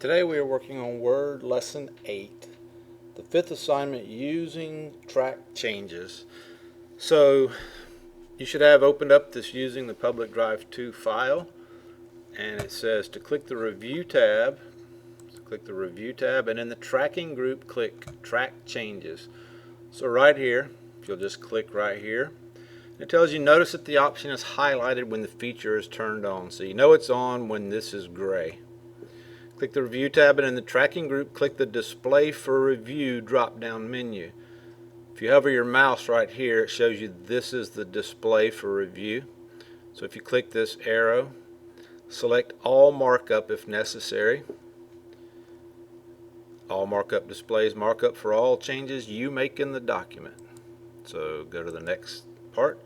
Today we are working on Word Lesson 8, the fifth assignment, using track changes. So you should have opened up this using the Public Drive 2 file, and it says to click the Review tab. So click the Review tab, and in the Tracking group click Track Changes. So right here, if you'll just click right here, it tells you notice that the option is highlighted when the feature is turned on. So you know it's on when this is gray. Click the Review tab, and in the Tracking group, click the Display for Review drop-down menu. If you hover your mouse right here, it shows you this is the Display for Review. So if you click this arrow, select All Markup if necessary. All Markup displays markup for all changes you make in the document. So go to the next part.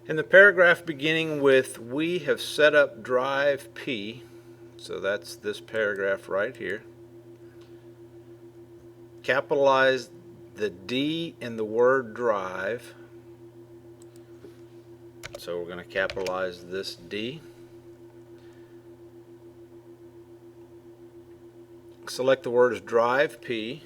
In the paragraph beginning with "We have set up Drive P," so that's this paragraph right here, capitalize the D in the word drive. So we're going to capitalize this D. Select the words Drive P.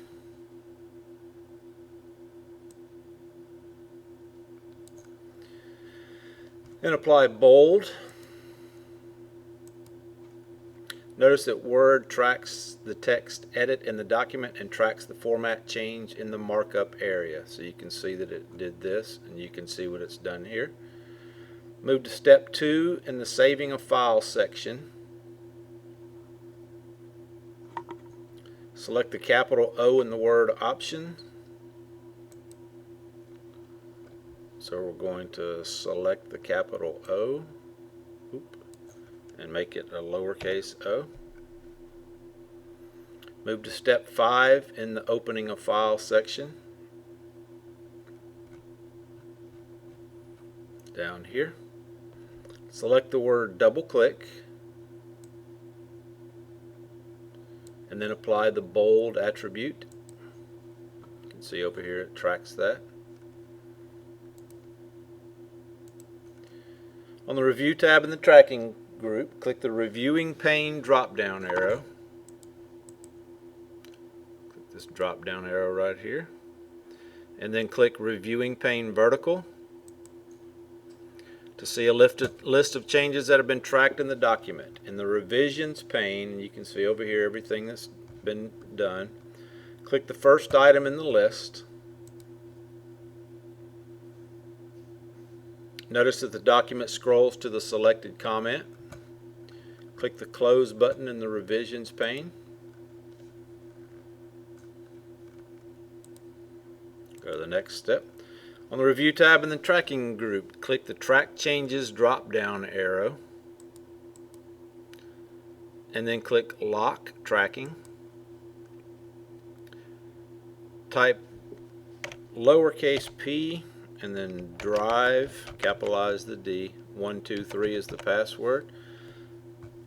And apply bold. Notice that Word tracks the text edit in the document and tracks the format change in the markup area. So you can see that it did this, and you can see what it's done here. Move to step 2 in the Saving a File section. Select the capital O in the word Option. So we're going to select the capital O and make it a lowercase o. Move to step 5 in the Opening a File section. Down here. Select the word double click, and then apply the bold attribute. You can see over here it tracks that. On the Review tab in the Tracking group, click the Reviewing Pane drop-down arrow. Click this drop-down arrow right here, and then click Reviewing Pane vertical to see a list of changes that have been tracked in the document. In the Revisions pane, you can see over here everything that's been done. Click the first item in the list. Notice that the document scrolls to the selected comment. Click the Close button in the Revisions pane. Go to the next step. On the Review tab in the Tracking group, click the Track Changes drop-down arrow, and then click Lock Tracking. Type lowercase p and then drive, capitalize the D, 123 is the password.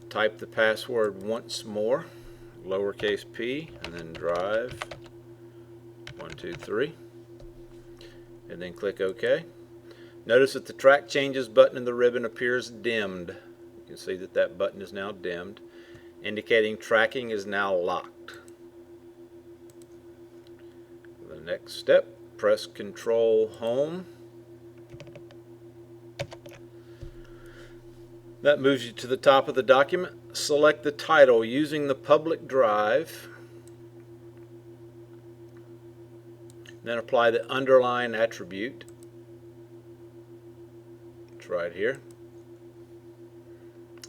Type the password once more, lowercase p and then drive, 123. And then click OK. Notice that the Track Changes button in the ribbon appears dimmed. You can see that that button is now dimmed, indicating tracking is now locked. The next step, press Control Home. That moves you to the top of the document. Select the title using the Public Drive. Then apply the underline attribute. It's right here.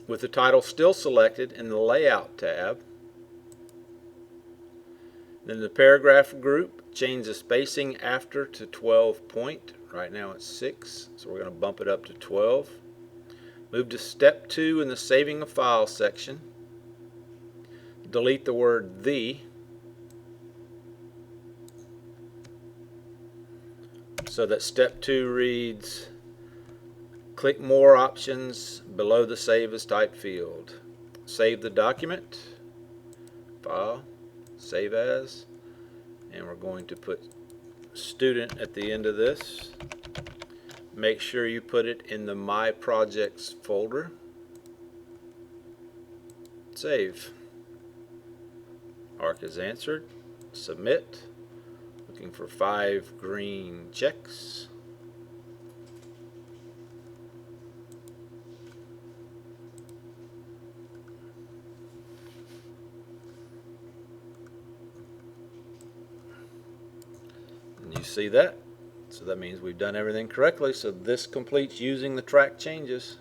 With the title still selected, in the Layout tab, then the paragraph group, change the spacing after to 12 point. Right now it's 6, so we're going to bump it up to 12. Move to step 2 in the Saving a File section. Delete the word "the." So that step 2 reads, click More options below the Save as Type field. Save the document, File, Save As, and we're going to put Student at the end of this. Make sure you put it in the My Projects folder. Save. ARC is answered. Submit. Looking for 5 green checks. And you see that. So that means we've done everything correctly. So this completes using the track changes.